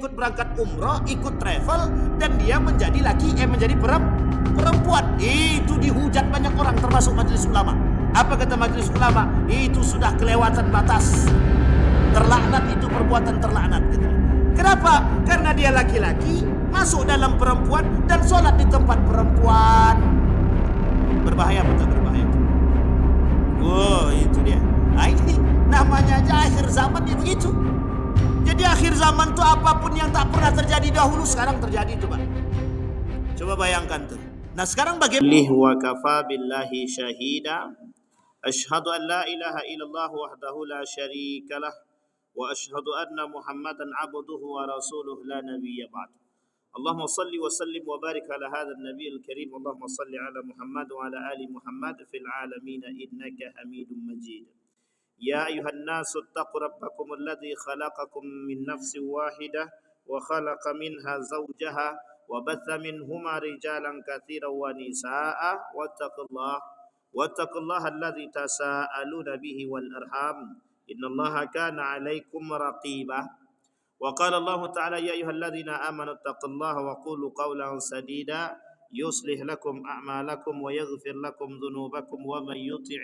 ikut berangkat umrah, ikut travel, dan dia menjadi menjadi perempuan. Itu dihujat banyak orang, termasuk majelis ulama. Apa kata majelis ulama? Itu sudah kelewatan batas. Terlaknat, itu perbuatan terlaknat. Kenapa? Karena dia laki-laki, masuk dalam perempuan dan sholat di tempat perempuan. Berbahaya betul, berbahaya. Wow, itu dia. Nah, ini namanya aja akhir zaman dia begitu. Jadi akhir zaman tuh apapun yang tak pernah terjadi dahulu sekarang terjadi itu, Pak. Coba bayangkan tuh. Nah, sekarang bagaimana? Wa kafa billahi syahida. Asyhadu an la ilaha illallah wahdahu la syarikalah wa asyhadu anna Muhammadan abduhu wa rasuluhu la nabiyya ba'd. Allahumma salli wa sallim wa barik ala hadha an-nabiyil karim. Allahumma salli ala Muhammad wa ala ali Muhammad fil alamin innaka Hamidum Majid. يا أيها الناس اتقوا ربكم الذي خلقكم من نفس واحدة وخلق منها زوجها وبث منهما رجالا كثيرا ونساء واتقوا الله الذي تساءلون به والأرحام إن الله كان عليكم رقيبا وقال الله تعالى يا أيها الذين آمنوا اتقوا الله وقولوا قولا سديدا يصلح لكم أعمالكم ويغفر لكم ذنوبكم ومن يطع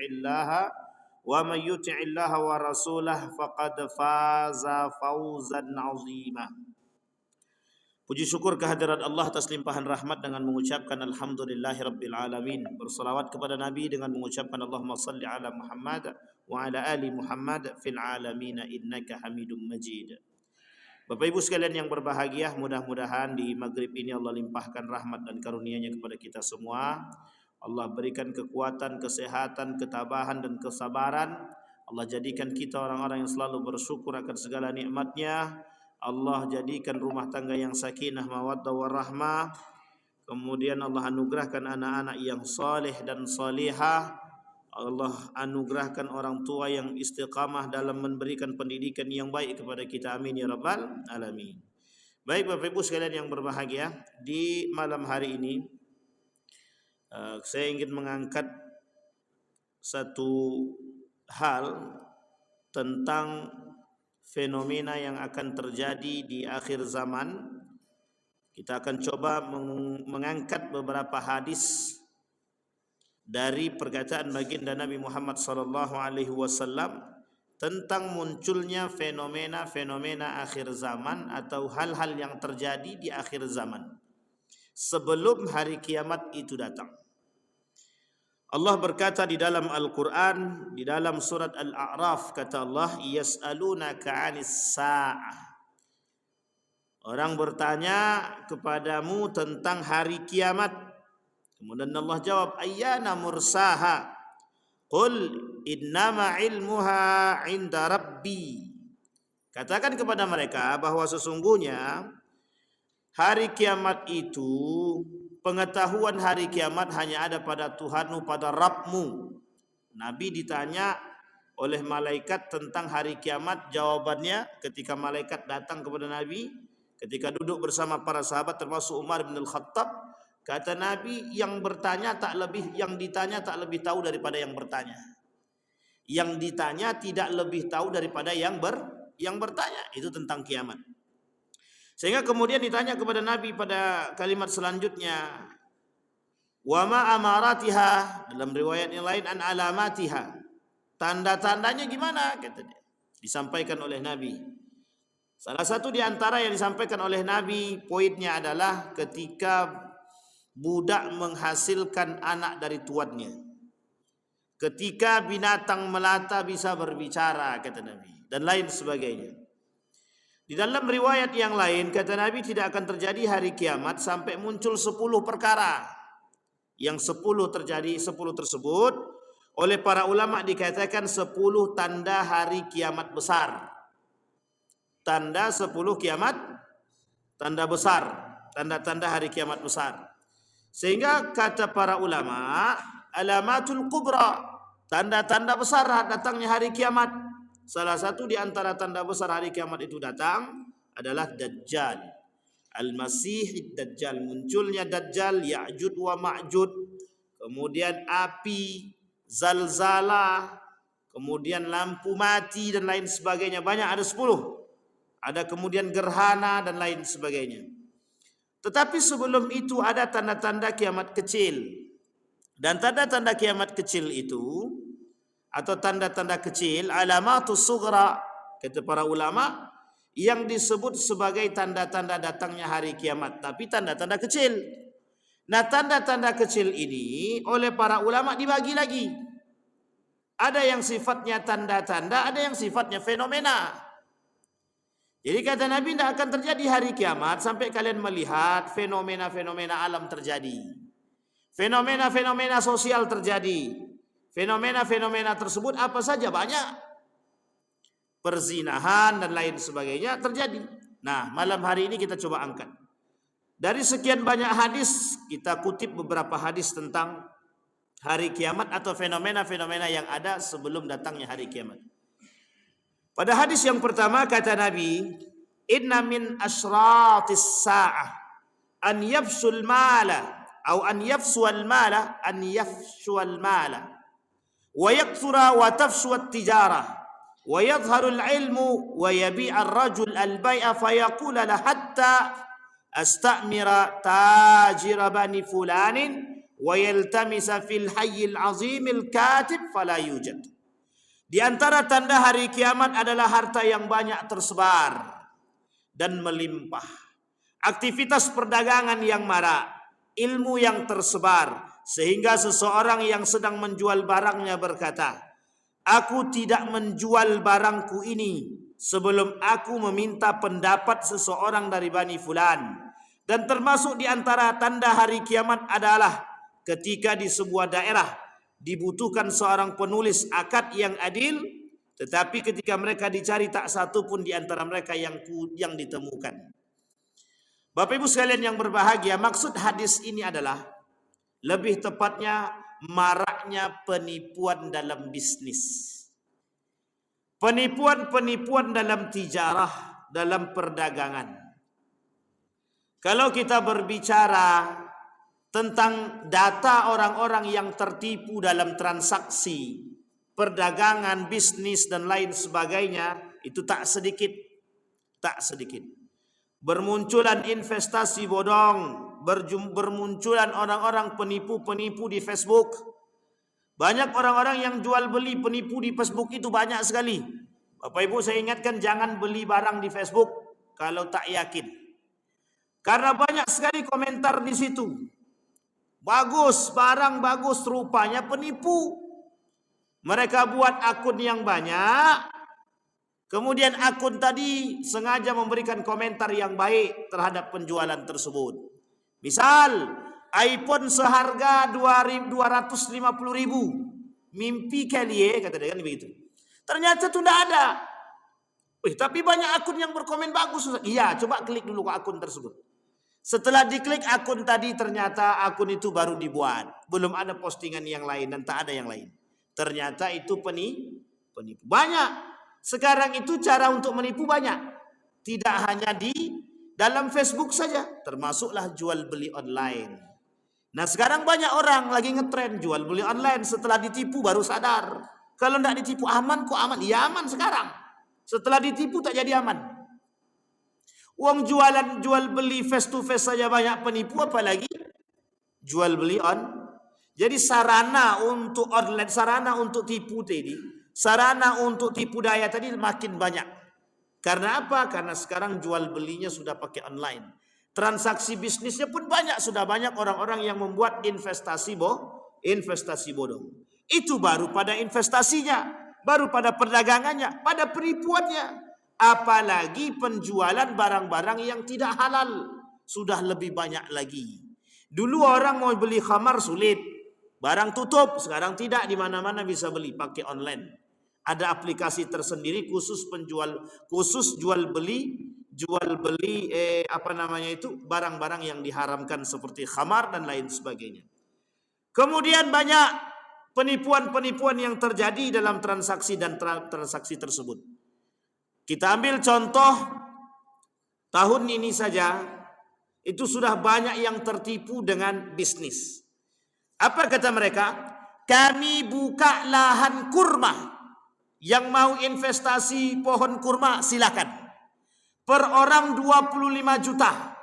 الله ورسوله فقد فاز فوزا عظيما. Puji syukur kehadirat Allah atas limpahan rahmat dengan mengucapkan alhamdulillahirabbil alamin. Berselawat kepada Nabi dengan mengucapkan Allahumma salli ala Muhammad wa ala ali Muhammad fil alamin innaka Hamidum Majid. Bapak Ibu sekalian yang berbahagia, mudah-mudahan di maghrib ini Allah limpahkan rahmat dan karunia-Nya kepada kita semua. Allah berikan kekuatan, kesehatan, ketabahan dan kesabaran. Allah jadikan kita orang-orang yang selalu bersyukur akan segala nikmat-Nya. Allah jadikan rumah tangga yang sakinah, mawaddah warahmah. Kemudian Allah anugerahkan anak-anak yang saleh dan salihah. Allah anugerahkan orang tua yang istiqamah dalam memberikan pendidikan yang baik kepada kita. Amin ya rabbal alamin. Baik Bapak Ibu sekalian yang berbahagia, di malam hari ini saya ingin mengangkat satu hal tentang fenomena yang akan terjadi di akhir zaman. Kita akan coba mengangkat beberapa hadis dari perkataan baginda Nabi Muhammad SAW tentang munculnya fenomena-fenomena akhir zaman atau hal-hal yang terjadi di akhir zaman sebelum hari kiamat itu datang. Allah berkata di dalam Al-Quran, di dalam surat Al-A'raf, kata Allah, yas'alunaka 'anis sa'ah. Orang bertanya kepadamu tentang hari kiamat. Kemudian Allah jawab, ayyana mursaha? Qul innama ilmuha 'inda rabbi. Katakan kepada mereka bahwa sesungguhnya hari kiamat itu, pengetahuan hari kiamat hanya ada pada Tuhanmu, pada Rabbmu. Nabi ditanya oleh malaikat tentang hari kiamat, jawabannya ketika malaikat datang kepada Nabi, ketika duduk bersama para sahabat termasuk Umar bin Al-Khattab, kata Nabi, yang ditanya tak lebih tahu daripada yang bertanya. Yang ditanya tidak lebih tahu daripada yang bertanya. Itu tentang kiamat. Sehingga kemudian ditanya kepada Nabi pada kalimat selanjutnya, wa ma amaratiha, dalam riwayat yang lain an alamatiha, tanda-tandanya gimana, kata dia. Disampaikan oleh Nabi. Salah satu di antara yang disampaikan oleh Nabi, poinnya adalah ketika budak menghasilkan anak dari tuannya, ketika binatang melata bisa berbicara, kata Nabi, dan lain sebagainya. Di dalam riwayat yang lain, kata Nabi, tidak akan terjadi hari kiamat sampai muncul 10 perkara. Yang 10 terjadi, 10 tersebut oleh para ulama dikatakan 10 tanda hari kiamat besar. Tanda 10 kiamat, tanda besar, tanda-tanda hari kiamat besar. Sehingga kata para ulama, alamatul kubra, tanda-tanda besar datangnya hari kiamat. Salah satu di antara tanda besar hari kiamat itu datang adalah Dajjal. Al-Masih Dajjal, munculnya Dajjal, Ya'jud wa Ma'jud, kemudian api, zalzalah, kemudian lampu mati dan lain sebagainya. Banyak, ada 10. ada kemudian gerhana dan lain sebagainya. Tetapi sebelum itu ada tanda-tanda kiamat kecil. Dan tanda-tanda kiamat kecil itu, atau tanda-tanda kecil, alamatus sughra, kata para ulama, yang disebut sebagai tanda-tanda datangnya hari kiamat, tapi tanda-tanda kecil. Nah, tanda-tanda kecil ini oleh para ulama dibagi lagi. Ada yang sifatnya tanda-tanda, ada yang sifatnya fenomena. Jadi kata Nabi, tidak akan terjadi hari kiamat sampai kalian melihat fenomena-fenomena alam terjadi. Fenomena-fenomena sosial terjadi. Fenomena-fenomena tersebut apa saja? Banyak. Perzinahan dan lain sebagainya terjadi. Nah, malam hari ini kita coba angkat. Dari sekian banyak hadis, kita kutip beberapa hadis tentang hari kiamat atau fenomena-fenomena yang ada sebelum datangnya hari kiamat. Pada hadis yang pertama kata Nabi, inna min asyratis sa'ah an yafsul mala atau an yafsual mala wa yakthura wa tafsuat tijarah wa yadhharu al-ilmu wa yabi'a ar-rajul al-bay'a fayaqula la hatta astamira tajira bani fulanin wa yaltamisa fil hayyil azimil katib fala yujad. Di antara tanda hari kiamat adalah harta yang banyak tersebar dan melimpah, aktivitas perdagangan yang marak, ilmu yang tersebar, sehingga seseorang yang sedang menjual barangnya berkata, aku tidak menjual barangku ini sebelum aku meminta pendapat seseorang dari Bani Fulan. Dan termasuk di antara tanda hari kiamat adalah ketika di sebuah daerah dibutuhkan seorang penulis akad yang adil, tetapi ketika mereka dicari tak satu pun di antara mereka yang ditemukan. Bapak Ibu sekalian yang berbahagia, maksud hadis ini adalah lebih tepatnya maraknya penipuan dalam bisnis. Penipuan-penipuan dalam tijarah, dalam perdagangan. Kalau kita berbicara tentang data orang-orang yang tertipu dalam transaksi, perdagangan, bisnis dan lain sebagainya, itu tak sedikit. Bermunculan investasi bodong, bermunculan orang-orang penipu-penipu di Facebook. Banyak orang-orang yang jual beli penipu di Facebook itu banyak sekali. Bapak Ibu saya ingatkan, jangan beli barang di Facebook kalau tak yakin. Karena banyak sekali komentar di situ. Bagus, barang bagus, rupanya penipu. Mereka buat akun yang banyak, kemudian akun tadi sengaja memberikan komentar yang baik terhadap penjualan tersebut. Misal, iPhone seharga 250.000. Mimpi kali kata dia kan begitu. Ternyata itu tidak ada. Tapi banyak akun yang berkomen bagus. Iya, coba klik dulu ke akun tersebut. Setelah diklik akun tadi, ternyata akun itu baru dibuat. Belum ada postingan yang lain dan tak ada yang lain. Ternyata itu penipu. Banyak. Sekarang itu cara untuk menipu banyak. Tidak hanya di dalam Facebook saja. Termasuklah jual beli online. Nah sekarang banyak orang lagi ngetren jual beli online. Setelah ditipu baru sadar. Kalau tidak ditipu aman kok aman. Ya aman sekarang. Setelah ditipu tak jadi aman. Uang jual beli face to face saja banyak penipu, apalagi jual beli on. Jadi sarana untuk online, sarana untuk tipu tadi, sarana untuk tipu daya tadi makin banyak. Karena apa? Karena sekarang jual belinya sudah pakai online. Transaksi bisnisnya pun banyak, sudah banyak orang-orang yang membuat investasi bodong. Itu baru pada investasinya, baru pada perdagangannya, pada penipuannya. Apalagi penjualan barang-barang yang tidak halal sudah lebih banyak lagi. Dulu orang mau beli khamar sulit, barang tutup. Sekarang tidak, di mana-mana bisa beli pakai online. Ada aplikasi tersendiri khusus jual beli barang-barang yang diharamkan seperti khamar dan lain sebagainya. Kemudian banyak penipuan-penipuan yang terjadi dalam transaksi dan transaksi tersebut. Kita ambil contoh tahun ini saja, itu sudah banyak yang tertipu dengan bisnis. Apa kata mereka? Kami buka lahan kurma. Yang mau investasi pohon kurma silakan. per orang 25 juta,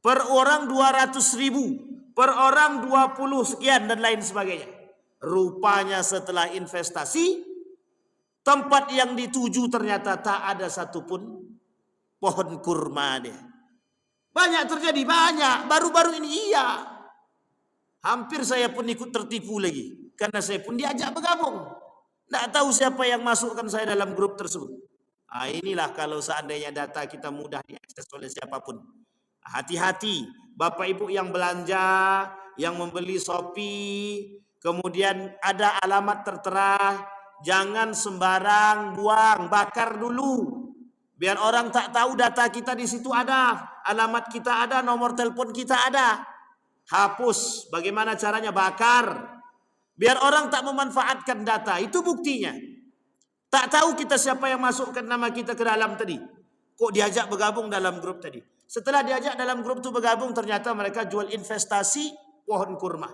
per orang 200.000, per orang 20 sekian dan lain sebagainya. Rupanya setelah investasi, tempat yang dituju ternyata tak ada satupun pohon kurma dia. Banyak terjadi, banyak. Baru-baru ini iya. Hampir saya pun ikut tertipu lagi. Karena saya pun diajak bergabung. Tak tahu siapa yang masukkan saya dalam grup tersebut. Inilah kalau seandainya data kita mudah diakses oleh siapapun. Hati-hati. Bapak ibu yang belanja, yang membeli Shopee, kemudian ada alamat tertera, jangan sembarang buang, bakar dulu. Biar orang tak tahu data kita di situ ada, alamat kita ada, nomor telepon kita ada. Hapus. Bagaimana caranya? Bakar. Biar orang tak memanfaatkan data. Itu buktinya. Tak tahu kita siapa yang masukkan nama kita ke dalam tadi. Kok diajak bergabung dalam grup tadi? Setelah diajak dalam grup itu bergabung, ternyata mereka jual investasi pohon kurma.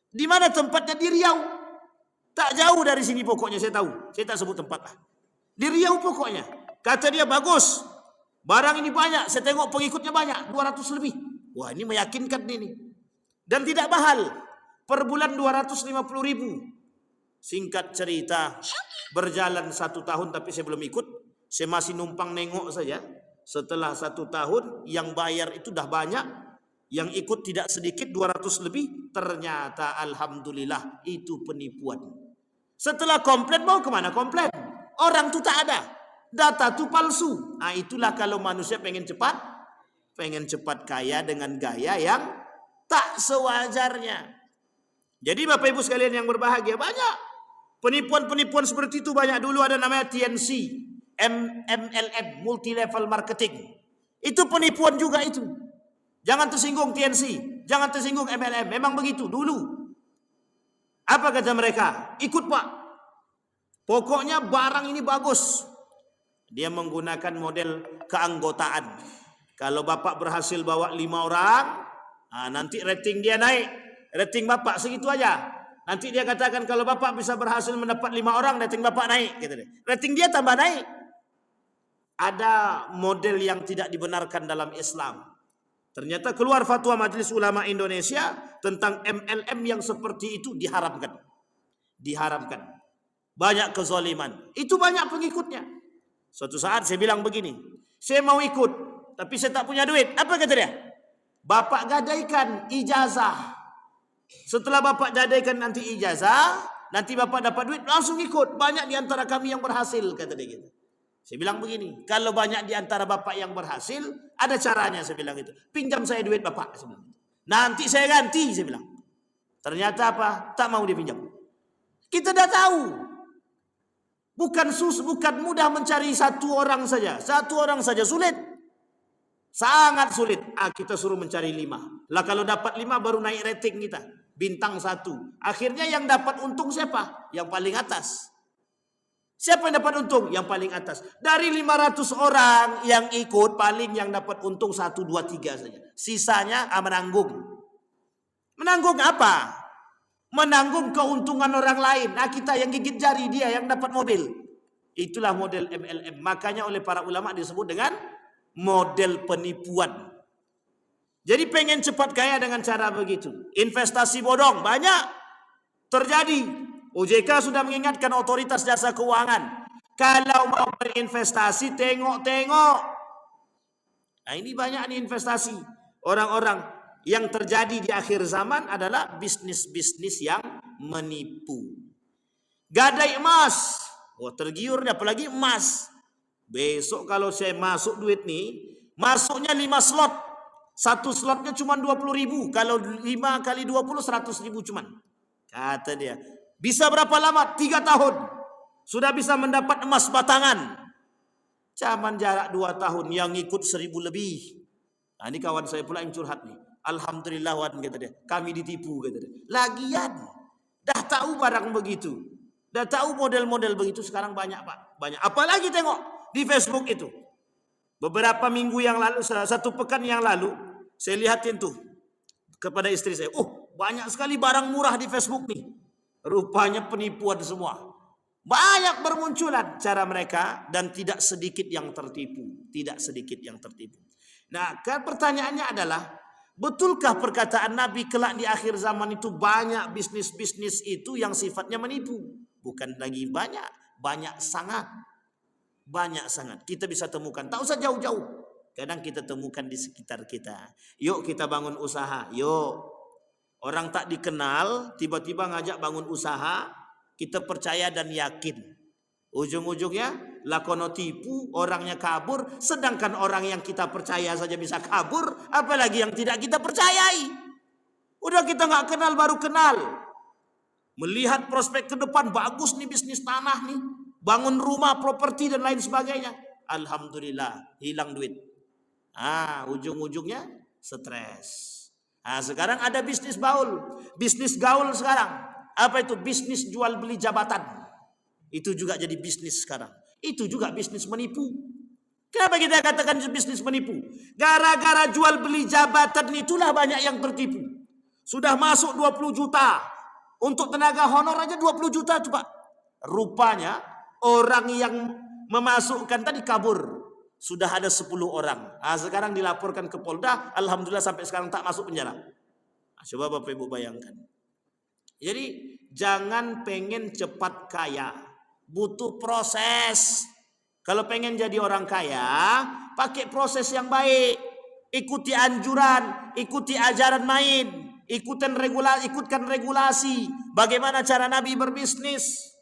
Di mana tempatnya? Di Riau. Tak jauh dari sini pokoknya, saya tahu. Saya tak sebut tempat lah. Di Riau pokoknya. Kata dia bagus. Barang ini banyak. Saya tengok pengikutnya banyak. 200 lebih. Wah, ini meyakinkan ini. Dan tidak mahal. Per bulan 250.000. Singkat cerita, berjalan 1 tahun tapi saya belum ikut. Saya masih numpang nengok saja. Setelah 1 tahun, yang bayar itu dah banyak. Yang ikut tidak sedikit, 200 lebih. Ternyata alhamdulillah itu penipuan. Setelah komplain, mau kemana komplain? Orang tu tak ada. Data tu palsu. Itulah kalau manusia pengen cepat kaya dengan gaya yang tak sewajarnya. Jadi Bapak Ibu sekalian yang berbahagia, banyak penipuan-penipuan seperti itu banyak. Dulu ada namanya TNC, MLM, multi level marketing. Itu penipuan juga itu. Jangan tersinggung TNC, jangan tersinggung MLM. Memang begitu dulu. Apa kata mereka? Ikut Pak. Pokoknya barang ini bagus. Dia menggunakan model keanggotaan. Kalau Bapak berhasil bawa 5 orang, nanti rating dia naik. Rating Bapak segitu aja. Nanti dia katakan kalau Bapak bisa berhasil mendapat 5 orang, rating Bapak naik. Gitu deh. Rating dia tambah naik. Ada model yang tidak dibenarkan dalam Islam. Ternyata keluar fatwa Majelis Ulama Indonesia tentang MLM yang seperti itu diharamkan. Diharamkan. Banyak kezaliman. Itu banyak pengikutnya. Suatu saat saya bilang begini, saya mau ikut, tapi saya tak punya duit. Apa kata dia? Bapak gadaikan ijazah. Setelah Bapak gadaikan nanti ijazah, nanti Bapak dapat duit, langsung ikut. Banyak di antara kami yang berhasil, kata dia gitu. Saya bilang begini, kalau banyak di antara Bapak yang berhasil, ada caranya, saya bilang itu. Pinjam saya duit Bapak, saya bilang. Nanti saya ganti, saya bilang. Ternyata apa? Tak mau dipinjam. Kita dah tahu. Bukan mudah mencari 1 orang saja. 1 orang saja sulit. Sangat sulit. Kita suruh mencari 5. Lah kalau dapat 5 baru naik rating kita. Bintang 1. Akhirnya yang dapat untung siapa? Yang paling atas. Siapa yang dapat untung? Yang paling atas. Dari 500 orang yang ikut, paling yang dapat untung 1, 2, 3 saja. Sisanya menanggung. Menanggung apa? Menanggung keuntungan orang lain. Kita yang gigit jari, dia yang dapat mobil. Itulah model MLM. Makanya oleh para ulama disebut dengan model penipuan. Jadi pengen cepat kaya dengan cara begitu. Investasi bodong banyak terjadi. OJK sudah mengingatkan otoritas jasa keuangan. Kalau mau berinvestasi, tengok-tengok. Ini banyak nih investasi. Orang-orang yang terjadi di akhir zaman adalah bisnis-bisnis yang menipu. Gadai emas. Tergiur nih, apalagi emas. Besok kalau saya masuk duit nih, masuknya 5 slot. 1 slotnya cuma 20.000. Kalau 5 kali 20, 100.000 cuman. Kata dia. Bisa berapa lama? 3 tahun. Sudah bisa mendapat emas batangan. Cuman jarak 2 tahun. Yang ikut 1.000 lebih. Ini kawan saya pula yang curhat nih. Alhamdulillah Wan, kata dia. Kami ditipu, kata dia. Lagian. Dah tahu barang begitu. Dah tahu model-model begitu sekarang banyak Pak. Banyak. Apalagi tengok di Facebook itu. Beberapa minggu yang lalu, 1 pekan yang lalu, saya lihatin tuh kepada istri saya. Banyak sekali barang murah di Facebook nih. Rupanya penipuan semua. Banyak bermunculan cara mereka dan tidak sedikit yang tertipu. tidak sedikit yang tertipu. Nah, pertanyaannya adalah, betulkah perkataan Nabi kelak di akhir zaman itu banyak bisnis-bisnis itu yang sifatnya menipu? Bukan lagi banyak, banyak sangat. Banyak sangat. Kita bisa temukan, tak usah jauh-jauh. Kadang kita temukan di sekitar kita. Yuk kita bangun usaha, yuk. Orang tak dikenal, tiba-tiba ngajak bangun usaha, kita percaya dan yakin. Ujung-ujungnya, lakono tipu, orangnya kabur, sedangkan orang yang kita percaya saja bisa kabur, apalagi yang tidak kita percayai. Udah kita nggak kenal, baru kenal. Melihat prospek ke depan, bagus nih bisnis tanah nih. Bangun rumah, properti dan lain sebagainya. Alhamdulillah, hilang duit. Ujung-ujungnya stres. Sekarang ada bisnis baul, bisnis gaul sekarang. Apa itu? Bisnis jual beli jabatan. Itu juga jadi bisnis sekarang. Itu juga bisnis menipu. Kenapa kita katakan bisnis menipu? Gara-gara jual beli jabatan itulah banyak yang tertipu. Sudah masuk 20 juta. Untuk tenaga honor aja 20 juta coba. Rupanya orang yang memasukkan tadi kabur. Sudah ada 10 orang. Sekarang dilaporkan ke Polda. Alhamdulillah sampai sekarang tak masuk penjara. Coba Bapak Ibu bayangkan. Jadi jangan pengen cepat kaya. Butuh proses. Kalau pengen jadi orang kaya, pakai proses yang baik. Ikuti anjuran, ikuti ajaran main. Ikutkan regulasi. Bagaimana cara Nabi berbisnis.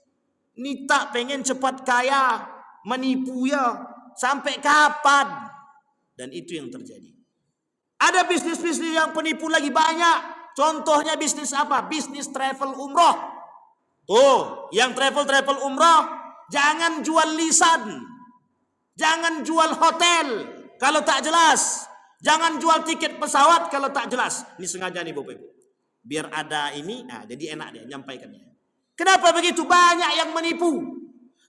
Ini tak pengen cepat kaya. Menipu ya. Sampai kapan? Dan itu yang terjadi. Ada bisnis-bisnis yang penipu lagi banyak. Contohnya bisnis apa? Bisnis travel umroh. Yang travel umroh, jangan jual lisan. Jangan jual hotel kalau tak jelas. Jangan jual tiket pesawat kalau tak jelas. Ini sengaja nih Bapak Ibu. Biar ada ini, jadi enak dia nyampaikannya. Kenapa begitu? Banyak yang menipu.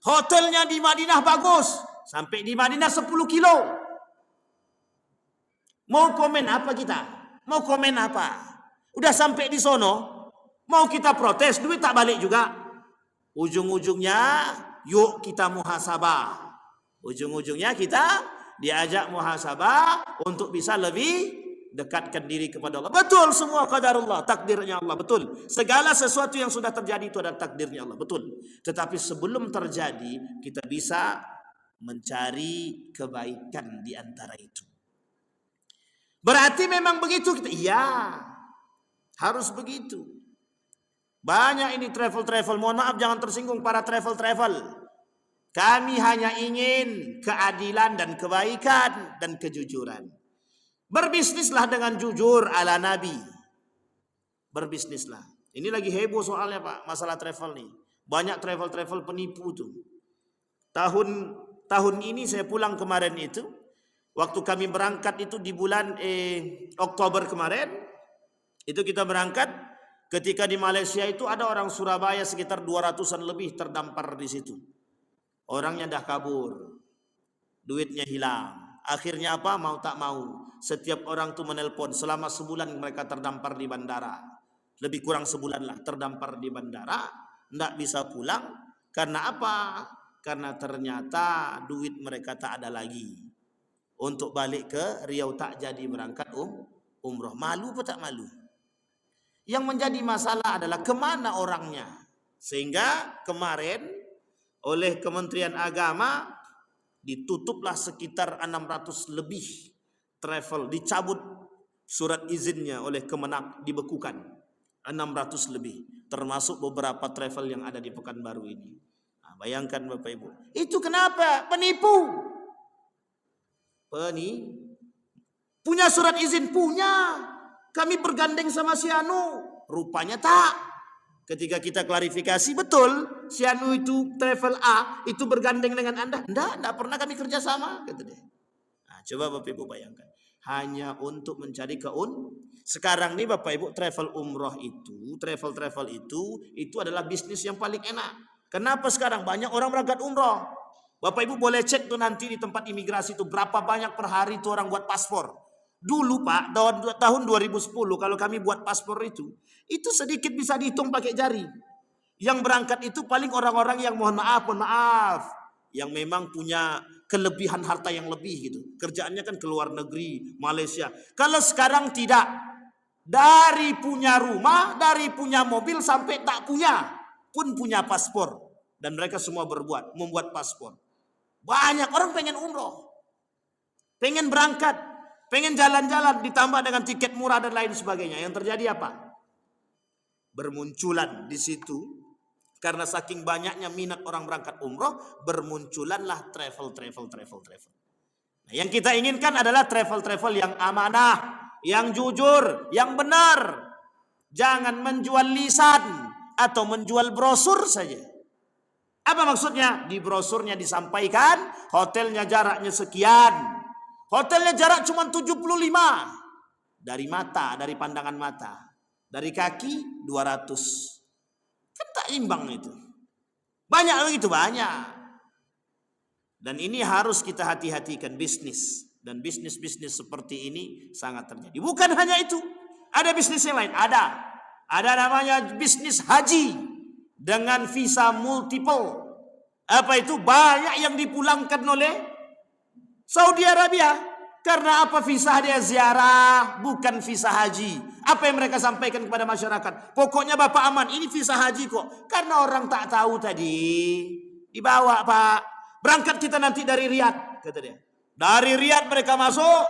Hotelnya di Madinah bagus. Sampai di Madinah 10 kilo. Mau komen apa kita? Mau komen apa? Udah sampai di sono, mau kita protes, duit tak balik juga. Ujung-ujungnya, yuk kita muhasabah. Ujung-ujungnya kita diajak muhasabah untuk bisa lebih dekatkan diri kepada Allah. Betul semua qadarullah, takdirnya Allah, betul. Segala sesuatu yang sudah terjadi itu adalah takdirnya Allah, betul. Tetapi sebelum terjadi, kita bisa mencari kebaikan di antara itu. Berarti memang begitu kita? Iya, harus begitu. Banyak ini travel. Mohon maaf jangan tersinggung para travel. Kami hanya ingin keadilan dan kebaikan dan kejujuran. Berbisnislah dengan jujur ala Nabi. Berbisnislah. Ini lagi heboh soalnya Pak, masalah travel nih. Banyak travel penipu tuh. Tahun ini saya pulang kemarin itu, waktu kami berangkat itu di bulan Oktober kemarin, itu kita berangkat, ketika di Malaysia itu ada orang Surabaya sekitar 200-an lebih terdampar di situ. Orangnya dah kabur, duitnya hilang. Akhirnya apa? Mau tak mau, setiap orang tuh menelpon. Selama sebulan mereka terdampar di bandara. Lebih kurang sebulan lah terdampar di bandara, tidak bisa pulang. Karena apa? Karena ternyata duit mereka tak ada lagi. Untuk balik ke Riau tak jadi berangkat umroh. Malu apa tak malu? Yang menjadi masalah adalah kemana orangnya. Sehingga kemarin oleh Kementerian Agama ditutuplah sekitar 600 lebih travel. Dicabut surat izinnya oleh Kemenak, dibekukan 600 lebih. Termasuk beberapa travel yang ada di Pekanbaru ini. Bayangkan Bapak Ibu. Itu kenapa? Penipu. Punya surat izin? Punya. Kami bergandeng sama si Anu. Rupanya tak. Ketika kita klarifikasi, betul. Si Anu itu travel A, itu bergandeng dengan Anda. Tidak pernah kami kerjasama. Kata dia. Coba Bapak Ibu bayangkan. Hanya untuk mencari Sekarang nih Bapak Ibu, travel umroh itu, travel itu adalah bisnis yang paling enak. Kenapa sekarang banyak orang berangkat umroh? Bapak Ibu boleh cek tuh nanti di tempat imigrasi itu berapa banyak per hari tuh orang buat paspor. Dulu Pak, tahun 2010 kalau kami buat paspor itu sedikit bisa dihitung pakai jari. Yang berangkat itu paling orang-orang yang mohon maaf, yang memang punya kelebihan harta yang lebih gitu. Kerjaannya kan ke luar negeri, Malaysia. Kalau sekarang tidak, dari punya rumah, dari punya mobil sampai tak punya pun punya paspor, dan mereka semua membuat paspor. Banyak orang pengen umroh, pengen berangkat, pengen jalan-jalan, ditambah dengan tiket murah dan lain sebagainya. Yang terjadi apa? Bermunculan di situ, karena saking banyaknya minat orang berangkat umroh, bermunculanlah travel. Nah, yang kita inginkan adalah travel yang amanah, yang jujur, yang benar. Jangan menjual lisan atau menjual brosur saja. Apa maksudnya? Di brosurnya disampaikan hotelnya jaraknya sekian. Hotelnya jarak cuma 75 dari mata, dari pandangan mata. Dari kaki 200. Kan tak imbang itu. Banyak begitu, banyak. Dan ini harus kita hati-hatikan bisnis. Dan bisnis-bisnis seperti ini sangat terjadi. Bukan hanya itu. Ada bisnis yang lain. Ada namanya bisnis haji dengan visa multiple. Apa itu? Banyak yang dipulangkan oleh Saudi Arabia. Karena apa? Visa dia ziarah, bukan visa haji. Apa yang mereka sampaikan kepada masyarakat? Pokoknya Bapak aman, ini visa haji kok. Karena orang tak tahu tadi. Dibawa Pak. Berangkat kita nanti dari Riyadh, kata dia. Dari Riyadh mereka masuk,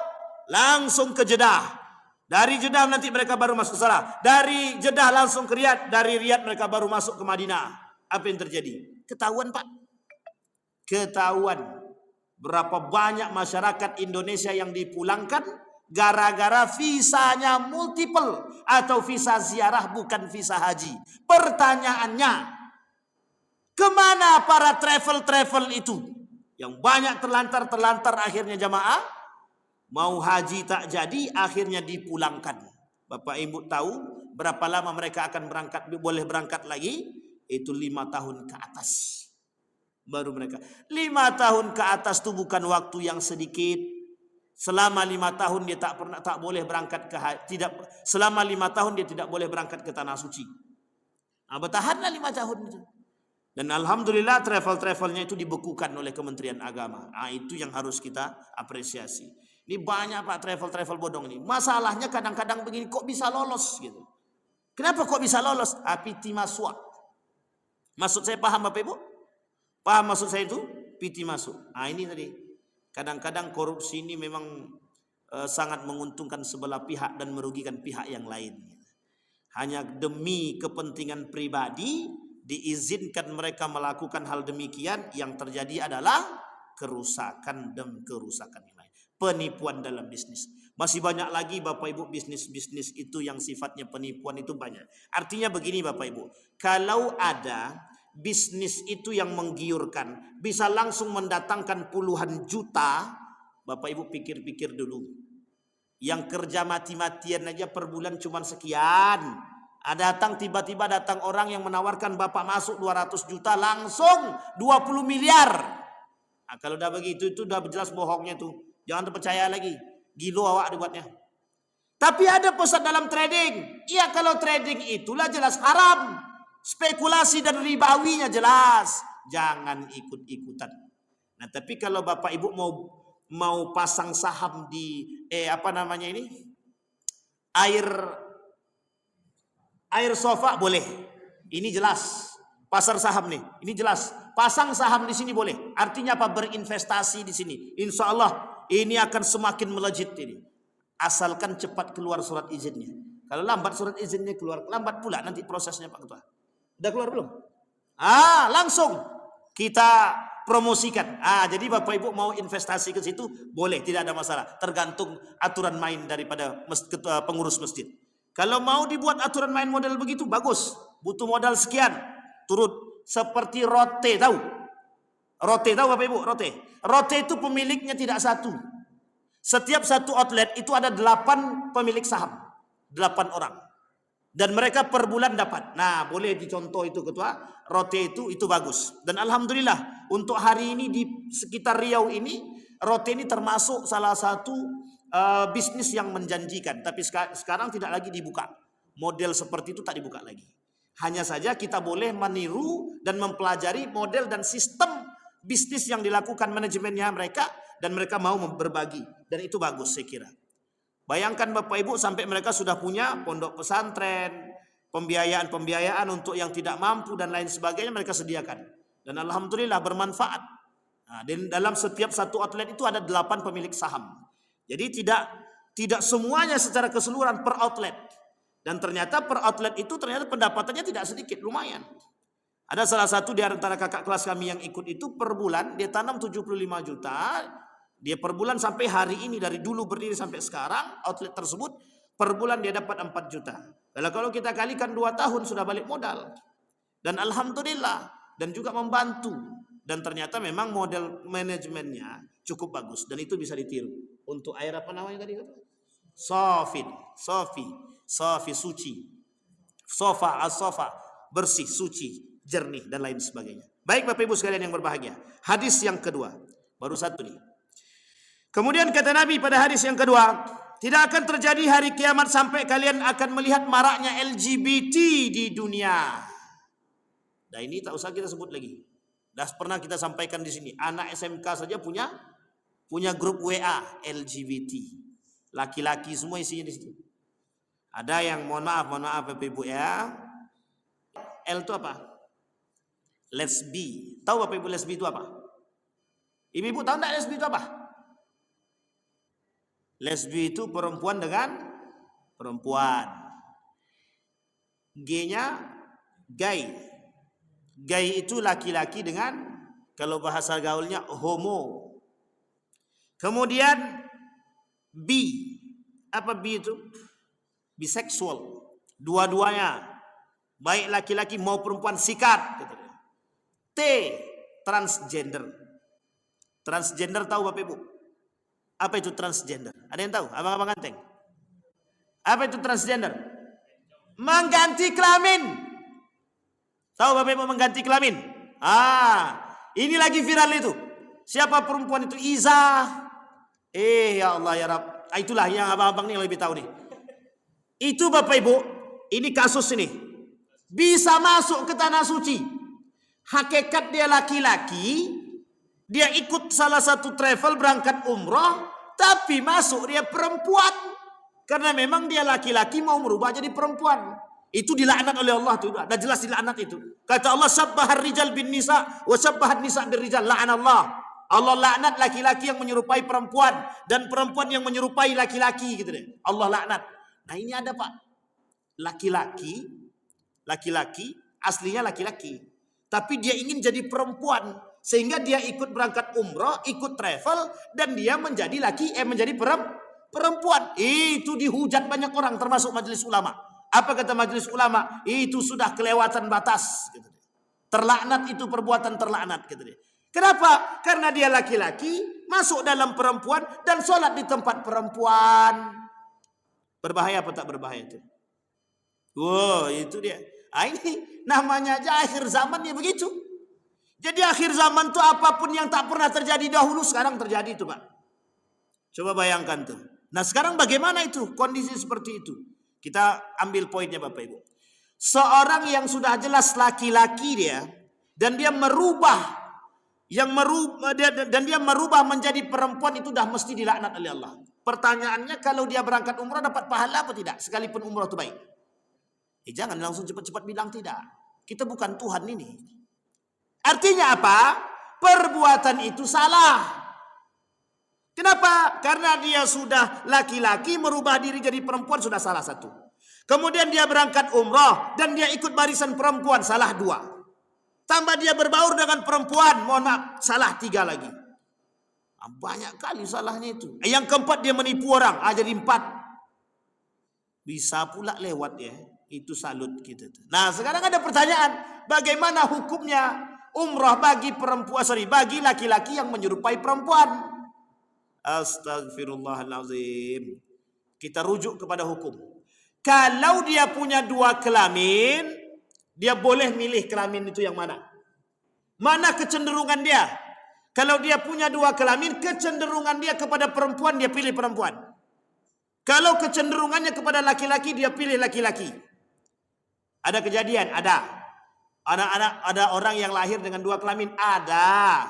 langsung ke Jeddah. Dari Jeddah nanti mereka baru masuk salah. Dari Jeddah langsung ke Riyadh. Dari Riyadh mereka baru masuk ke Madinah. Apa yang terjadi? Ketahuan Pak. Ketahuan. Berapa banyak masyarakat Indonesia yang dipulangkan gara-gara visanya multiple atau visa ziarah bukan visa haji. Pertanyaannya, kemana para travel itu? Yang banyak terlantar akhirnya jamaah. Mau haji tak jadi, akhirnya dipulangkan. Bapak Ibu tahu berapa lama mereka akan berangkat, boleh berangkat lagi? Itu 5 tahun ke atas. Baru mereka 5 tahun ke atas itu bukan waktu yang sedikit. Selama 5 tahun dia tak boleh berangkat selama 5 tahun dia tidak boleh berangkat ke tanah suci. Nah, bertahanlah 5 tahun itu. Dan alhamdulillah travelnya itu dibekukan oleh Kementerian Agama. Nah, itu yang harus kita apresiasi. Ini banyak Pak travel bodong ini. Masalahnya kadang-kadang begini, kok bisa lolos gitu. Kenapa kok bisa lolos? Piti masuk. Maksud saya paham Bapak Ibu? Paham maksud saya itu? Piti masuk. Nah ini tadi. Kadang-kadang korupsi ini memang sangat menguntungkan sebelah pihak dan merugikan pihak yang lain. Hanya demi kepentingan pribadi diizinkan mereka melakukan hal demikian, yang terjadi adalah kerusakan yang lain. Penipuan dalam bisnis. Masih banyak lagi Bapak Ibu bisnis-bisnis itu yang sifatnya penipuan itu banyak. Artinya begini Bapak Ibu. Kalau ada bisnis itu yang menggiurkan, bisa langsung mendatangkan puluhan juta, Bapak Ibu pikir-pikir dulu. Yang kerja mati-matian aja per bulan cuma sekian. Tiba-tiba datang orang yang menawarkan Bapak masuk 200 juta langsung 20 miliar. Nah, kalau udah begitu itu udah jelas bohongnya tuh. Jangan percaya lagi. Gilo awak dibuatnya. Tapi ada pusat dalam trading. Iya, kalau trading itulah jelas haram. Spekulasi dan ribawinya jelas. Jangan ikut-ikutan. Nah, tapi kalau Bapak Ibu mau pasang saham di air sofa boleh. Ini jelas. Pasar saham nih. Ini jelas. Pasang saham di sini boleh. Artinya apa? Berinvestasi di sini. Insya Allah ini akan semakin melejit ini. Asalkan cepat keluar surat izinnya. Kalau lambat surat izinnya keluar, lambat pula nanti prosesnya Pak Ketua. Udah keluar belum? Langsung kita promosikan. Jadi Bapak Ibu mau investasi ke situ boleh, tidak ada masalah. Tergantung aturan main daripada pengurus masjid. Kalau mau dibuat aturan main model begitu bagus, butuh modal sekian, turut seperti Rote tahu? Rote tahu Bapak Ibu? Rote itu pemiliknya tidak satu. Setiap satu outlet itu ada 8 pemilik saham, 8 orang. Dan mereka per bulan dapat. Nah, boleh dicontoh itu Ketua. Rote itu bagus. Dan alhamdulillah untuk hari ini di sekitar Riau ini, Rote ini termasuk salah satu bisnis yang menjanjikan. Tapi sekarang tidak lagi dibuka. Model seperti itu tak dibuka lagi. Hanya saja kita boleh meniru dan mempelajari model dan sistem bisnis yang dilakukan manajemennya mereka, dan mereka mau berbagi, dan itu bagus saya kira. Bayangkan Bapak Ibu sampai mereka sudah punya pondok pesantren, pembiayaan untuk yang tidak mampu dan lain sebagainya mereka sediakan. Dan alhamdulillah bermanfaat. Nah, dan dalam setiap satu outlet itu ada 8 pemilik saham. Jadi tidak semuanya secara keseluruhan per outlet. Dan ternyata per outlet itu ternyata pendapatannya tidak sedikit, lumayan. Ada salah satu di antara kakak kelas kami yang ikut itu per bulan dia tanam 75 juta. Dia per bulan sampai hari ini, dari dulu berdiri sampai sekarang, outlet tersebut per bulan dia dapat 4 juta. Kalau kita kalikan 2 tahun sudah balik modal. Dan alhamdulillah, dan juga membantu. Dan ternyata memang model manajemennya cukup bagus. Dan itu bisa ditiru. Untuk air apa namanya tadi? Sofi, suci. Sofa, bersih, suci, jernih, dan lain sebagainya. Baik Bapak Ibu sekalian yang berbahagia. Hadis yang kedua. Baru satu nih. Kemudian kata Nabi pada hadis yang kedua, tidak akan terjadi hari kiamat sampai kalian akan melihat maraknya LGBT di dunia. Nah ini tak usah kita sebut lagi. Dah pernah kita sampaikan di sini. Anak SMK saja punya grup WA LGBT. Laki-laki semua isinya di situ. Ada yang mohon maaf Bapak Ibu ya. L itu apa? Lesbi. Tahu Bapak Ibu lesbi itu apa? Ibu tahu enggak lesbi itu apa? Lesbi itu perempuan dengan perempuan. G-nya gay. Gay itu laki-laki dengan, kalau bahasa gaulnya, homo. Kemudian B. Apa B itu? Biseksual. Dua-duanya. Baik laki-laki mau perempuan, sikat. T. Transgender. Transgender tahu Bapak Ibu? Apa itu transgender? Ada yang tahu? Abang-abang ganteng. Apa itu transgender? Mengganti kelamin. Tahu Bapak Ibu mengganti kelamin? Ini lagi viral itu. Siapa perempuan itu? Iza. Ya Allah ya Rabb. Itulah yang abang-abang nih yang lebih tahu nih. Itu Bapak Ibu, ini kasus ini. Bisa masuk ke tanah suci. Hakikat dia laki-laki. Dia ikut salah satu travel berangkat umroh, tapi masuk dia perempuan. Karena memang dia laki-laki mau merubah jadi perempuan. Itu dilaknat oleh Allah tuh, ada jelas dilaknat itu. Kata Allah, sabbahar rijal bin nisa wa sabbahat nisa bir rijal, la'anallah. Allah laknat laki-laki yang menyerupai perempuan dan perempuan yang menyerupai laki-laki gitu deh. Allah laknat. Nah, ini ada Pak. Laki-laki aslinya laki-laki, tapi dia ingin jadi perempuan. Sehingga dia ikut berangkat umroh, ikut travel, dan dia menjadi menjadi perempuan. Itu dihujat banyak orang, termasuk majelis ulama. Apa kata majelis ulama? Itu sudah kelewatan batas. Gitu. Terlaknat itu perbuatan terlaknat. Gitu. Kenapa? Karena dia laki-laki, masuk dalam perempuan, dan sholat di tempat perempuan. Berbahaya apa tak berbahaya itu? Wow, itu dia. Ini namanya aja akhir zaman ya begitu. Jadi akhir zaman itu apapun yang tak pernah terjadi dahulu sekarang terjadi itu Pak. Coba bayangkan tuh. Nah sekarang bagaimana itu kondisi seperti itu? Kita ambil poinnya Bapak Ibu. Seorang yang sudah jelas laki-laki dia dan dia merubah menjadi perempuan itu dah mesti dilaknat oleh Allah. Pertanyaannya kalau dia berangkat umrah dapat pahala apa tidak? Sekalipun umrah itu baik. Jangan langsung cepat-cepat bilang tidak. Kita bukan Tuhan ini. Artinya apa? Perbuatan itu salah. Kenapa? Karena dia sudah laki-laki merubah diri jadi perempuan sudah salah satu. Kemudian dia berangkat umrah dan dia ikut barisan perempuan salah 2. Tambah dia berbaur dengan perempuan, mohon maaf, salah 3 lagi. Banyak kali salahnya itu. Yang keempat dia menipu orang, jadi 4. Bisa pula lewat ya. Itu salut kita. Nah sekarang ada pertanyaan, bagaimana hukumnya umrah bagi laki-laki yang menyerupai perempuan? Astagfirullahalazim. Kita rujuk kepada hukum. Kalau dia punya 2 kelamin, dia boleh milih kelamin itu yang mana? Mana kecenderungan dia? Kalau dia punya 2 kelamin, kecenderungan dia kepada perempuan, dia pilih perempuan. Kalau kecenderungannya kepada laki-laki, dia pilih laki-laki. Ada kejadian? Ada. Anak-anak, ada orang yang lahir dengan 2 kelamin? Ada.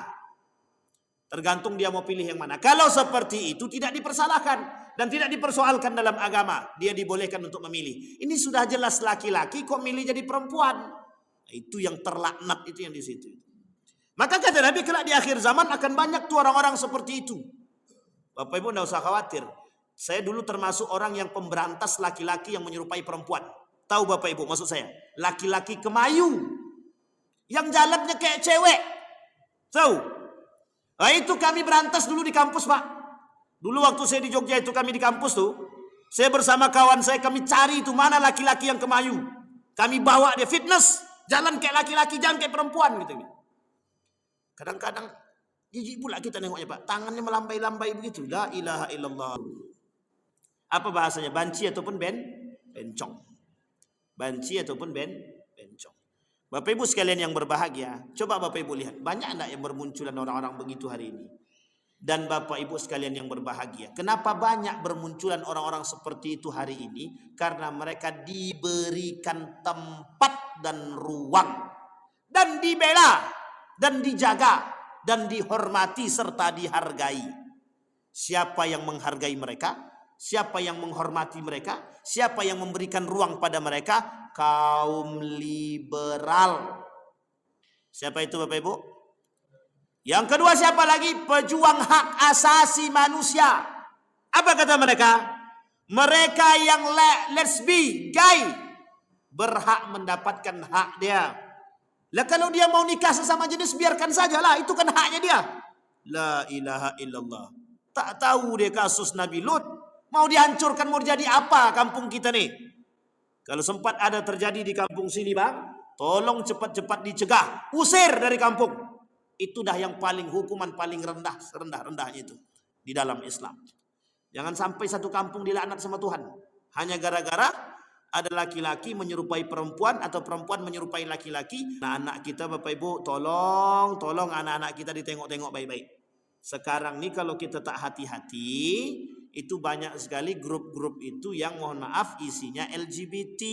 Tergantung dia mau pilih yang mana. Kalau seperti itu tidak dipersalahkan dan tidak dipersoalkan dalam agama. Dia dibolehkan untuk memilih. Ini sudah jelas laki-laki kok milih jadi perempuan. Itu yang terlaknat, itu yang di situ. Maka kata Nabi, kelak di akhir zaman akan banyak tuh orang-orang seperti itu. Bapak Ibu tidak usah khawatir. Saya dulu termasuk orang yang pemberantas laki-laki yang menyerupai perempuan. Tahu Bapak Ibu maksud saya? Laki-laki kemayu. Yang jalannya kayak cewek. Tahu? Nah, itu kami berantas dulu di kampus, Pak. Dulu waktu saya di Jogja itu kami di kampus tuh. Saya bersama kawan saya, kami cari itu mana laki-laki yang kemayu. Kami bawa dia fitness. Jalan kayak laki-laki, jalan kayak perempuan gitu. Kadang-kadang jijik pula kita nengoknya, Pak. Tangannya melambai-lambai begitu. La ilaha illallah. Apa bahasanya? Banci ataupun bencong. Banci ataupun bencong. Bapak Ibu sekalian yang berbahagia, coba Bapak Ibu lihat, banyak enggak yang bermunculan orang-orang begitu hari ini? Dan Bapak Ibu sekalian yang berbahagia, kenapa banyak bermunculan orang-orang seperti itu hari ini? Karena mereka diberikan tempat dan ruang, dan dibela, dan dijaga, dan dihormati serta dihargai. Siapa yang menghargai mereka? Siapa yang menghormati mereka? Siapa yang memberikan ruang pada mereka? Kaum liberal. Siapa itu Bapak Ibu? Yang kedua siapa lagi? Pejuang hak asasi manusia. Apa kata mereka? Mereka yang lesbi, gay, berhak mendapatkan hak dia. Lah kalau dia mau nikah sesama jenis, biarkan sajalah, itu kan haknya dia. La ilaha illallah. Tak tahu dia kasus Nabi Lut. Mau dihancurkan, mau jadi apa kampung kita nih? Kalau sempat ada terjadi di kampung sini, Bang, tolong cepat-cepat dicegah, usir dari kampung. Itu dah yang paling hukuman paling rendah, serendah-rendahnya itu di dalam Islam. Jangan sampai satu kampung dilaknat sama Tuhan hanya gara-gara ada laki-laki menyerupai perempuan atau perempuan menyerupai laki-laki. Nah, anak kita Bapak Ibu, tolong anak-anak kita ditengok-tengok baik-baik. Sekarang nih kalau kita tak hati-hati, itu banyak sekali grup-grup itu yang mohon maaf isinya LGBT.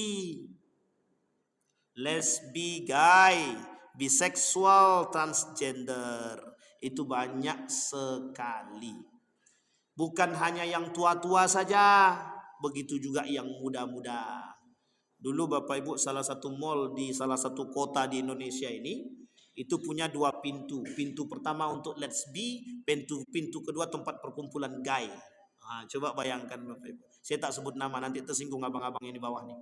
Lesbi, gay, biseksual, transgender. Itu banyak sekali. Bukan hanya yang tua-tua saja, begitu juga yang muda-muda. Dulu Bapak Ibu salah satu mall di salah satu kota di Indonesia ini, itu punya 2 pintu. Pintu pertama untuk lesbi, pintu kedua tempat perkumpulan gay. Nah, coba bayangkan Bapak Ibu. Saya tak sebut nama, nanti tersinggung abang-abang yang di bawah nih.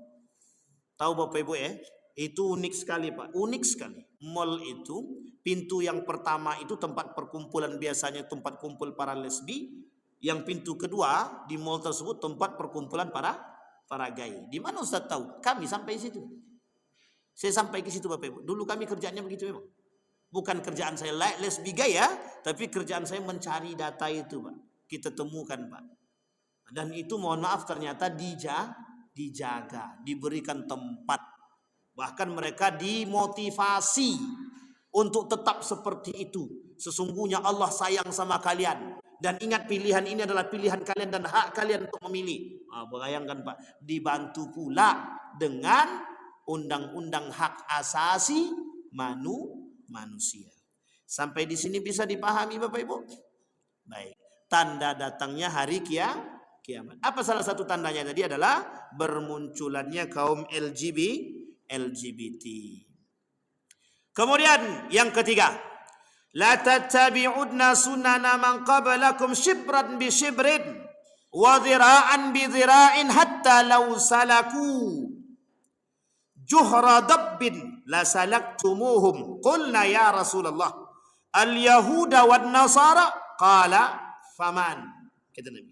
Tahu Bapak Ibu ya? Itu unik sekali Pak, unik sekali. Mall itu, pintu yang pertama itu tempat perkumpulan, biasanya tempat kumpul para lesbi. Yang pintu kedua di mall tersebut tempat perkumpulan para gay. Di mana Ustaz tahu? Kami sampai situ. Saya sampai ke situ Bapak Ibu. Dulu kami kerjaannya begitu memang. Bukan kerjaan saya lesbi gay ya, tapi kerjaan saya mencari data itu Pak. Kita temukan Pak. Dan itu mohon maaf ternyata dijaga, diberikan tempat. Bahkan mereka dimotivasi untuk tetap seperti itu. Sesungguhnya Allah sayang sama kalian. Dan ingat pilihan ini adalah pilihan kalian dan hak kalian untuk memilih. Bayangkan Pak, dibantu pula dengan undang-undang hak asasi manusia. Sampai di sini bisa dipahami Bapak Ibu? Baik. Tanda datangnya hari kiamat. Apa salah satu tandanya tadi adalah bermunculannya kaum LGBT. Kemudian yang ketiga, la tattabi'udna sunana man qablakum shibran bi shibrin wa dhira'an bi dhira'in hatta law salaku juhra dabbin la salaktumuhum qulna ya Rasulullah al yahuda wan nasara qala faman, kata Nabi,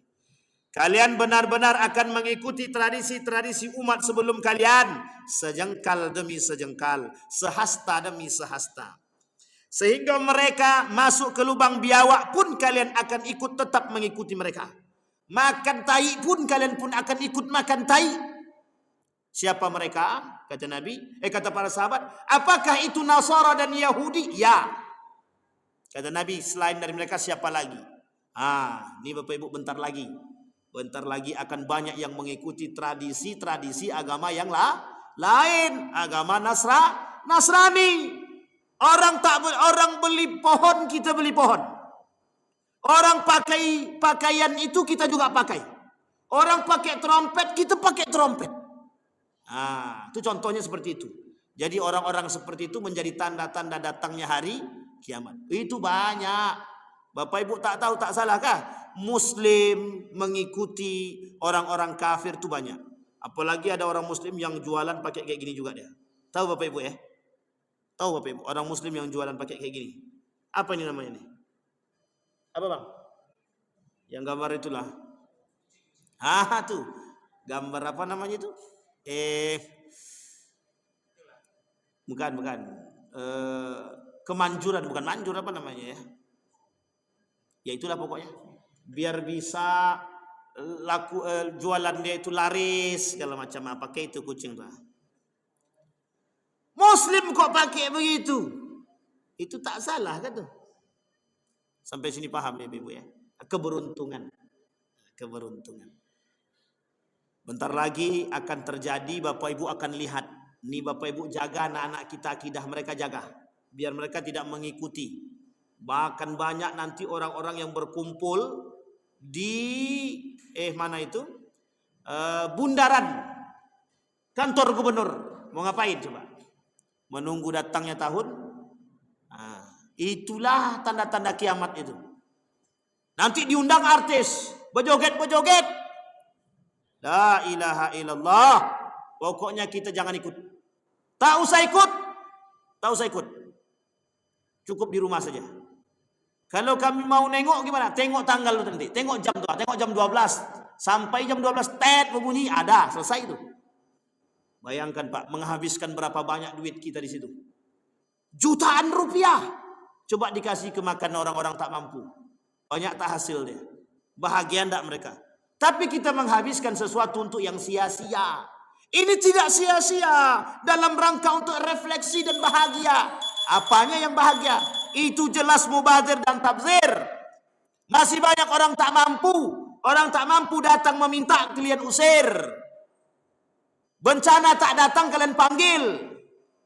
kalian benar-benar akan mengikuti tradisi-tradisi umat sebelum kalian, sejengkal demi sejengkal, sehasta demi sehasta, sehingga mereka masuk ke lubang biawak pun kalian akan ikut tetap mengikuti mereka. Makan tai pun kalian pun akan ikut makan tai. Siapa mereka? Kata Nabi, kata para sahabat, apakah itu Nasara dan Yahudi? Ya. Kata Nabi, selain dari mereka siapa lagi? Ini Bapak Ibu bentar lagi akan banyak yang mengikuti tradisi agama yang lain, agama Nasrani. Orang beli pohon, kita beli pohon. Orang pakai pakaian itu kita juga pakai. Orang pakai trompet, kita pakai trompet. Itu contohnya seperti itu. Jadi orang-orang seperti itu menjadi tanda-tanda datangnya hari kiamat. Itu banyak. Bapak Ibu tak tahu, tak salahkah? Muslim mengikuti orang-orang kafir itu banyak. Apalagi ada orang Muslim yang jualan pakai kayak gini juga dia. Tahu Bapak Ibu ya? Tahu Bapak Ibu, orang Muslim yang jualan pakai kayak gini. Apa ini namanya nih? Apa bang? Yang gambar itulah. Tuh. Gambar apa namanya itu? Bukan. Kemanjuran, bukan manjur, apa namanya ya? Ya itulah pokoknya. Biar bisa laku jualan dia itu laris segala macam, pakai itu kucing tuh. Muslim kok pakai begitu? Itu tak salah kan tuh. Sampai sini paham ya Ibu ya? Keberuntungan. Bentar lagi akan terjadi, Bapak Ibu akan lihat. Nih Bapak Ibu jaga anak-anak kita, akidah mereka jaga. Biar mereka tidak mengikuti. Bahkan banyak nanti orang-orang yang berkumpul di mana itu? Bundaran kantor gubernur. Mau ngapain coba? Menunggu datangnya tahun. Itulah tanda-tanda kiamat itu. Nanti diundang artis, berjoget-berjoget. La ilaha illallah. Pokoknya kita jangan ikut. Tak usah ikut. Cukup di rumah saja. Kalau kami mau nengok gimana? Tengok tanggal nanti. Tengok jam tuh. Tengok jam 12. Sampai jam 12 tet berbunyi, ada, selesai itu. Bayangkan Pak, menghabiskan berapa banyak duit kita di situ. Jutaan rupiah. Coba dikasih ke makan orang-orang tak mampu. Banyak tak hasil dia. Bahagia enggak mereka? Tapi kita menghabiskan sesuatu untuk yang sia-sia. Ini tidak sia-sia. Dalam rangka untuk refleksi dan bahagia. Apanya yang bahagia? Itu jelas mubazir dan tabzir. Masih banyak orang tak mampu. Orang tak mampu datang meminta, kalian usir. Bencana tak datang, kalian panggil.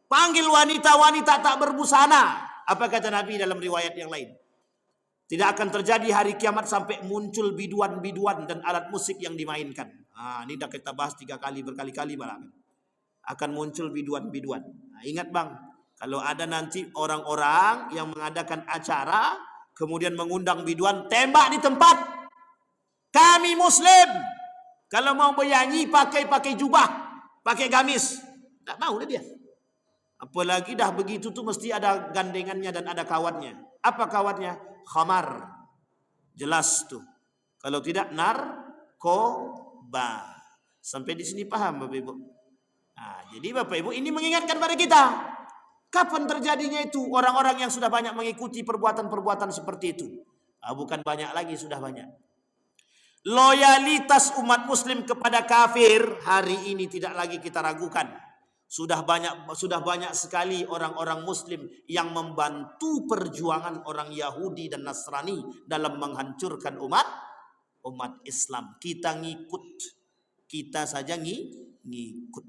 Panggil wanita-wanita tak berbusana. Apa kata Nabi dalam riwayat yang lain? Tidak akan terjadi hari kiamat sampai muncul biduan-biduan dan alat musik yang dimainkan. Ini dah kita bahas berkali-kali barang. Akan muncul biduan-biduan. Ingat bang, kalau ada nanti orang-orang yang mengadakan acara, kemudian mengundang biduan, tembak di tempat. Kami Muslim, kalau mau bernyanyi pakai jubah, pakai gamis, tak mau dia. Apalagi dah begitu tuh mesti ada gandengannya dan ada kawatnya. Apa kawatnya? Khamar. Jelas tuh. Kalau tidak narkoba. Sampai di sini paham Bapak Ibu? Jadi Bapak Ibu ini mengingatkan pada kita. Kapan terjadinya itu orang-orang yang sudah banyak mengikuti perbuatan-perbuatan seperti itu? Bukan banyak lagi, sudah banyak. Loyalitas umat Muslim kepada kafir hari ini tidak lagi kita ragukan. Sudah banyak sekali orang-orang Muslim yang membantu perjuangan orang Yahudi dan Nasrani dalam menghancurkan umat Islam. Kita ngikut, kita saja ngikut.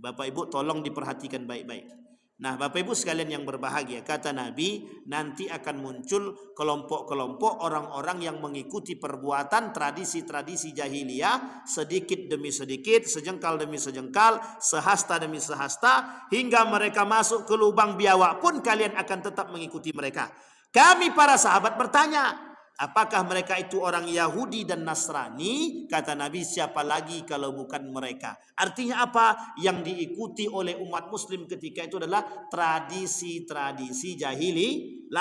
Bapak Ibu tolong diperhatikan baik-baik. Nah Bapak Ibu sekalian yang berbahagia, kata Nabi, nanti akan muncul kelompok-kelompok orang-orang yang mengikuti perbuatan tradisi-tradisi jahiliyah, sedikit demi sedikit, sejengkal demi sejengkal, sehasta demi sehasta, hingga mereka masuk ke lubang biawak pun kalian akan tetap mengikuti mereka. Kami para sahabat bertanya, apakah mereka itu orang Yahudi dan Nasrani? Kata Nabi, siapa lagi kalau bukan mereka? Artinya apa? Yang diikuti oleh umat Muslim ketika itu adalah tradisi-tradisi jahiliyah,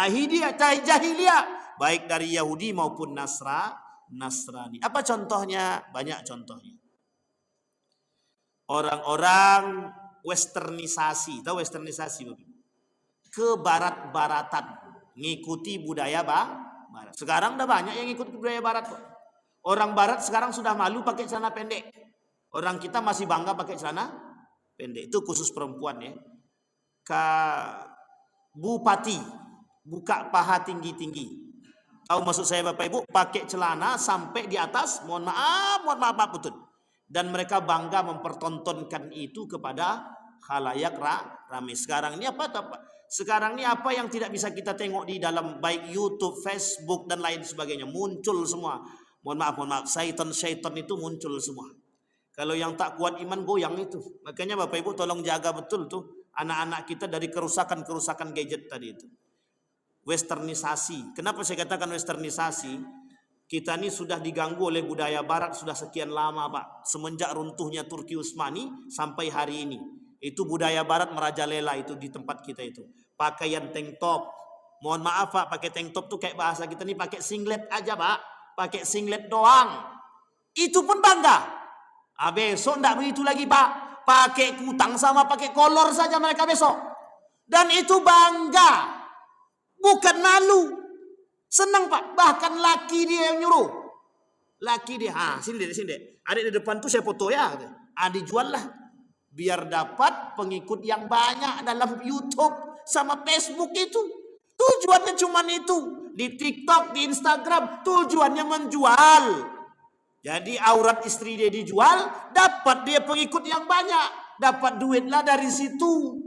baik dari Yahudi maupun Nasrani. Apa contohnya? Banyak contohnya. Orang-orang westernisasi, tahu westernisasi? Ke barat-baratan, ngikuti budaya barat. Sekarang udah banyak yang ikut budaya barat. Orang barat sekarang sudah malu pakai celana pendek. Orang kita masih bangga pakai celana pendek. Itu khusus perempuan ya. Bupati buka paha tinggi-tinggi. Tahu maksud saya Bapak Ibu? Pakai celana sampai di atas. Mohon maaf betul. Dan mereka bangga mempertontonkan itu kepada khalayak ramai. Sekarang ini apa? Sekarang ni apa yang tidak bisa kita tengok di dalam baik YouTube, Facebook dan lain sebagainya muncul semua. Mohon maaf, syaitan itu muncul semua. Kalau yang tak kuat iman goyang itu. Makanya Bapak Ibu tolong jaga betul tuh anak-anak kita dari kerusakan gadget tadi itu. Westernisasi. Kenapa saya katakan westernisasi? Kita ini sudah diganggu oleh budaya barat sudah sekian lama, Pak. Semenjak runtuhnya Turki Utsmani sampai hari ini. Itu budaya barat merajalela itu di tempat kita itu. Pakaian tank top. Mohon maaf Pak, pakai tank top tuh kayak bahasa kita nih pakai singlet aja Pak. Pakai singlet doang. Itu pun bangga. Besok enggak begitu lagi Pak. Pakai kutang sama pakai kolor saja mereka besok. Dan itu bangga. Bukan malu. Senang Pak. Bahkan laki dia yang nyuruh. Laki dia. Sini dek. Adik di depan tuh saya foto ya. Dijual lah. Biar dapat pengikut yang banyak dalam YouTube sama Facebook itu. Tujuannya cuma itu. Di TikTok, di Instagram, tujuannya menjual. Jadi aurat istri dia dijual, dapat dia pengikut yang banyak. Dapat duitlah dari situ.